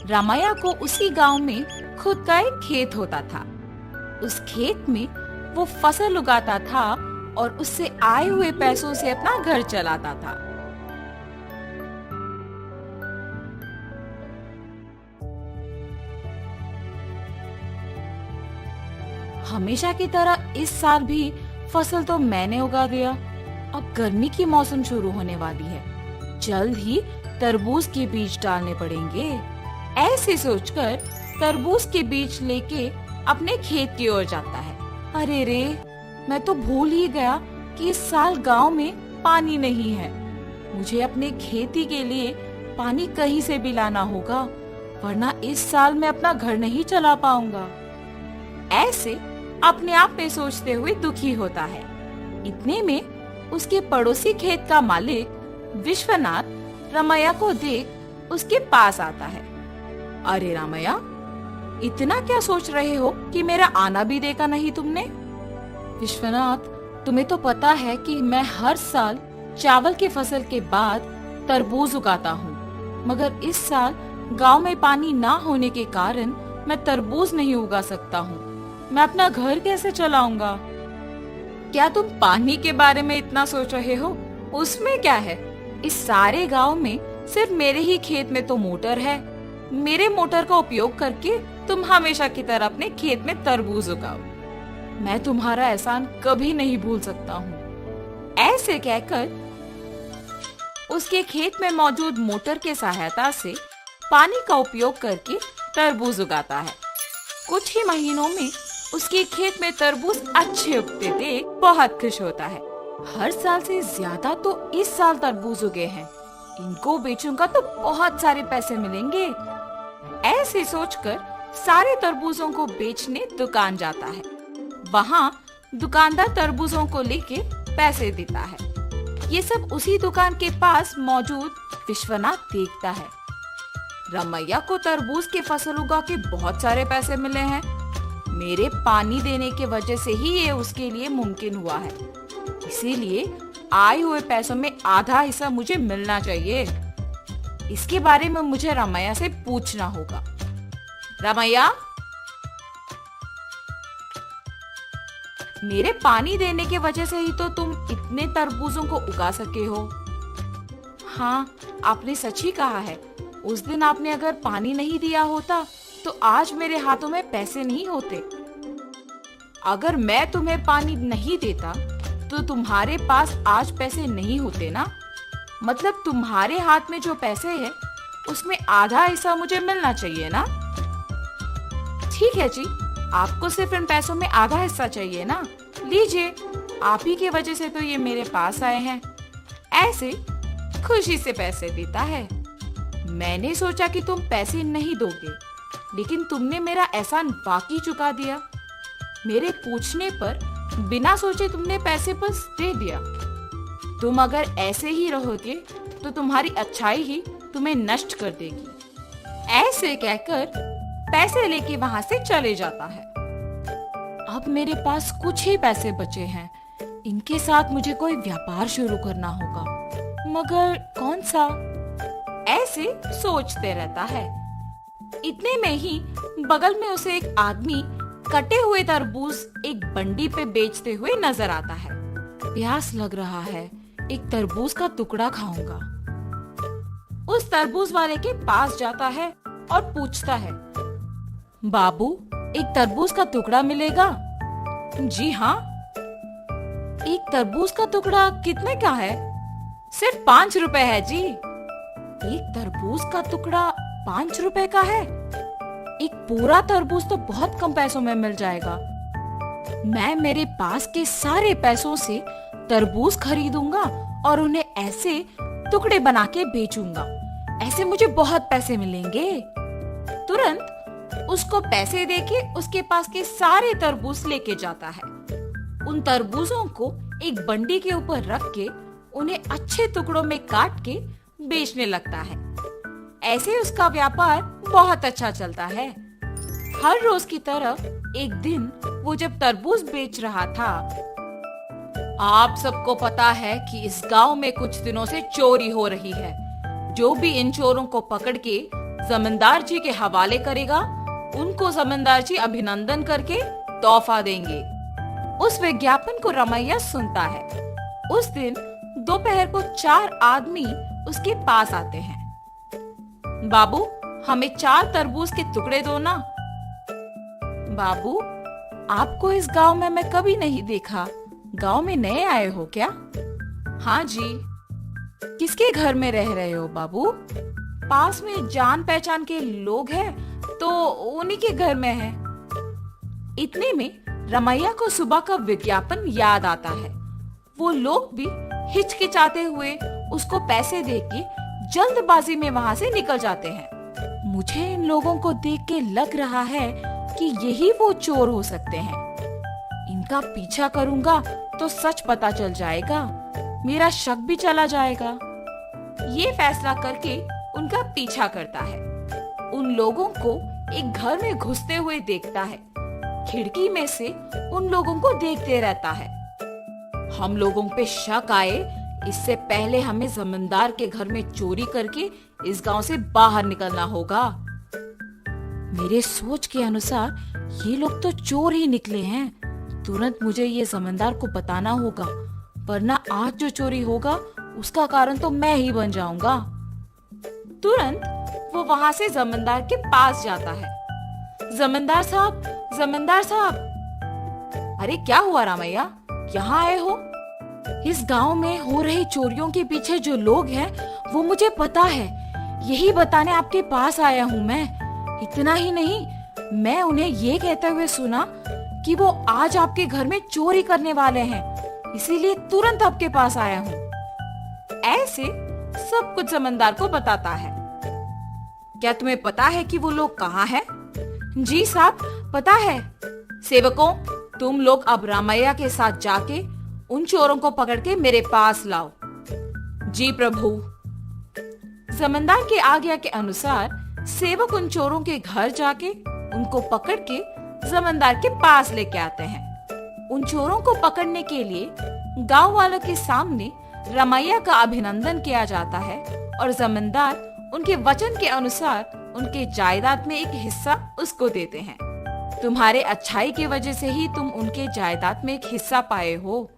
रामैया को उसी गांव में खुद का एक खेत होता था। उस खेत में वो फसल उगाता था और उससे आए हुए पैसों से अपना घर चलाता था। हमेशा की तरह इस साल भी फसल तो मैंने उगा दिया। अब गर्मी की मौसम शुरू होने वाली है, जल्द ही तरबूज के बीज डालने पड़ेंगे। ऐसे सोचकर तरबूज के बीज लेके अपने खेत की ओर जाता है। अरे रे, मैं तो भूल ही गया कि इस साल गांव में पानी नहीं है। मुझे अपने खेती के लिए पानी कहीं से भी लाना होगा, वरना इस साल मैं अपना घर नहीं चला पाऊंगा। ऐसे अपने आप में सोचते हुए दुखी होता है। इतने में उसके पड़ोसी खेत का मालिक विश्वनाथ रामैया को देख उसके पास आता है। अरे रामैया, इतना क्या सोच रहे हो कि मेरा आना भी देखा नहीं तुमने? विश्वनाथ, तुम्हें तो पता है कि मैं हर साल चावल की फसल के बाद तरबूज उगाता हूँ, मगर इस साल गांव में पानी ना होने के कारण मैं तरबूज नहीं उगा सकता हूँ। मैं अपना घर कैसे चलाऊंगा? क्या तुम पानी के बारे में इतना सोच रहे हो? उसमें क्या है? इस सारे गांव में सिर्फ मेरे ही खेत में तो मोटर है। मेरे मोटर का उपयोग करके तुम हमेशा की तरह अपने खेत में तरबूज उगाओ। मैं तुम्हारा एहसान कभी नहीं भूल सकता हूँ। ऐसे कहकर उसके खेत में मौजूद मोटर के सहायता से पानी का उपयोग करके तरबूज उगाता है। कुछ ही महीनों में उसके खेत में तरबूज अच्छे उगते देख बहुत खुश होता है। हर साल से ज्यादा तो इस साल तरबूज उगे हैं, इनको बेचूंगा तो बहुत सारे पैसे मिलेंगे। ऐसे सोचकर सारे तरबूजों को बेचने दुकान जाता है। वहाँ दुकानदार तरबूजों को लेके पैसे देता है। ये सब उसी दुकान के पास मौजूद विश्वनाथ देखता है। रामैया को तरबूज की फसल उगा के बहुत सारे पैसे मिले हैं। मेरे पानी देने के वजह से ही ये उसके लिए मुमकिन हुआ है, इसीलिए आए हुए पैसों में आधा हिस्सा मुझे मिलना चाहिए। इसके बारे में मुझे रामैया से पूछना होगा। रामैया, मेरे पानी देने के वजह से ही तो तुम इतने तरबूजों को उगा सके हो। हाँ, आपने सच ही कहा है। उस दिन आपने अगर पानी नहीं दिया होता तो आज मेरे हाथों में पैसे नहीं होते। अगर मैं तुम्हें पानी नहीं देता तो तुम्हारे पास आज पैसे नहीं होते ना। मतलब तुम्हारे हाथ में जो पैसे हैं उसमें आधा हिस्सा मुझे मिलना चाहिए ना। ठीक है जी, आपको सिर्फ इन पैसों में आधा हिस्सा चाहिए ना। लीजिए, आप ही की वजह से तो ये मेरे पास आए हैं। ऐसे खुशी से पैसे देता है। मैंने सोचा कि तुम पैसे नहीं दोगे, लेकिन तुमने मेरा एहसान बाकी चुका दिया। मेरे पूछने पर बिना सोचे तुमने पैसे बस दे दिया। तुम अगर ऐसे ही रहोगे तो तुम्हारी अच्छाई ही तुम्हें नष्ट कर देगी। ऐसे कहकर पैसे लेके वहां से चले जाता है। अब मेरे पास कुछ ही पैसे बचे हैं, इनके साथ मुझे कोई व्यापार शुरू करना होगा, मगर कौन सा? ऐसे सोचते रहता है। इतने में ही बगल में उसे एक आदमी कटे हुए तरबूज एक बंडी पे बेचते हुए नजर आता है। प्यास लग रहा है, एक तरबूज का टुकड़ा खाऊंगा। उस तरबूज वाले के पास जाता है और पूछता है, बाबू, एक तरबूज का टुकड़ा मिलेगा? जी हाँ। एक तरबूज का टुकड़ा कितने का है? सिर्फ 5 रुपए है जी। एक तरबूज का टुकड़ा 5 रुपए का है? एक पूरा तरबूज तो बहुत कम पैसों में मिल जाएगा। मैं मेरे पास के सारे पैसों से तरबूज खरीदूंगा और उन्हें ऐसे टुकड़े बना के बेचूंगा। ऐसे मुझे बहुत पैसे मिलेंगे। तुरंत उसको पैसे देके उसके पास के सारे तरबूज लेके जाता है। उन तरबूजों को एक बंडी के ऊपर रख के उन्हें अच्छे टुकड़ों में काट के बेचने लगता है। ऐसे उसका व्यापार बहुत अच्छा चलता है। हर रोज की तरह एक दिन वो जब तरबूज बेच रहा था, आप सबको पता है कि इस गांव में कुछ दिनों से चोरी हो रही है। जो भी इन चोरों को पकड़ के जमींदार जी के हवाले करेगा। उनको जमींदार जी अभिनंदन करके तोहफा देंगे। उस विज्ञापन को रमैया सुनता है। उस दिन दोपहर को 4 आदमी उसके पास आते हैं। बाबू, हमें 4 तरबूज के टुकड़े दो ना। बाबू, आपको इस गांव में मैं कभी नहीं देखा। गांव में नए आए हो क्या? हाँ जी। किसके घर में रह रहे हो बाबू? पास में जान पहचान के लोग हैं, तो उन्हीं के घर में है। इतने में रमैया को सुबह का विज्ञापन याद आता है। वो लोग भी हिचकिचाते हुए उसको पैसे देके जल्दबाजी में वहां से निकल जाते हैं। मुझे इन लोगों को देख के लग रहा है कि यही वो चोर हो सकते हैं। इनका पीछा करूंगा तो सच पता चल जाएगा, मेरा शक भी चला जाएगा। ये फैसला करके उनका पीछा करता है। उन लोगों को एक घर में घुसते हुए देखता है। खिड़की में से उन लोगों को देखते रहता है। हम लोगों पे शक आए, इससे पहले हमें जमींदार के घर में चोरी करके इस गांव से बाहर निकलना होगा। मेरे सोच के अनुसार ये लोग तो चोर ही निकले हैं। तुरंत मुझे ये जमींदार को बताना होगा, वरना आज जो चोरी होगा उसका कारण तो मैं ही बन जाऊंगा। तुरंत वो वहां से जमींदार के पास जाता है। जमींदार साहब, जमींदार साहब। अरे क्या हुआ रामैया, यहाँ आए हो? इस गांव में हो रही चोरियों के पीछे जो लोग हैं वो मुझे पता है। यही बताने आपके पास आया हूँ मैं। इतना ही नहीं, मैं उन्हें ये कहते हुए सुना कि वो आज आपके घर में चोरी करने वाले हैं, इसीलिए तुरंत आपके पास आया हूँ। ऐसे सब कुछ जमींदार को बताता है। क्या तुम्हें पता है कि वो लोग कहाँ हैं? जी साहब, पता है। सेवकों, तुम लोग अब रामैया के साथ जाके उन चोरों को पकड़ के मेरे पास लाओ। जी प्रभु। जमींदार के आज्ञा के अनुसार सेवक उन चोरों के घर जाके उनको पकड़ के जमींदार के पास लेके आते हैं। उन चोरों को पकड़ने के लिए गांव वालों के सामने रमैया का अभिनंदन किया जाता है और जमींदार उनके वचन के अनुसार उनके जायदाद में एक हिस्सा उसको देते हैं। तुम्हारे अच्छाई की वजह से ही तुम उनके जायदाद में एक हिस्सा पाए हो।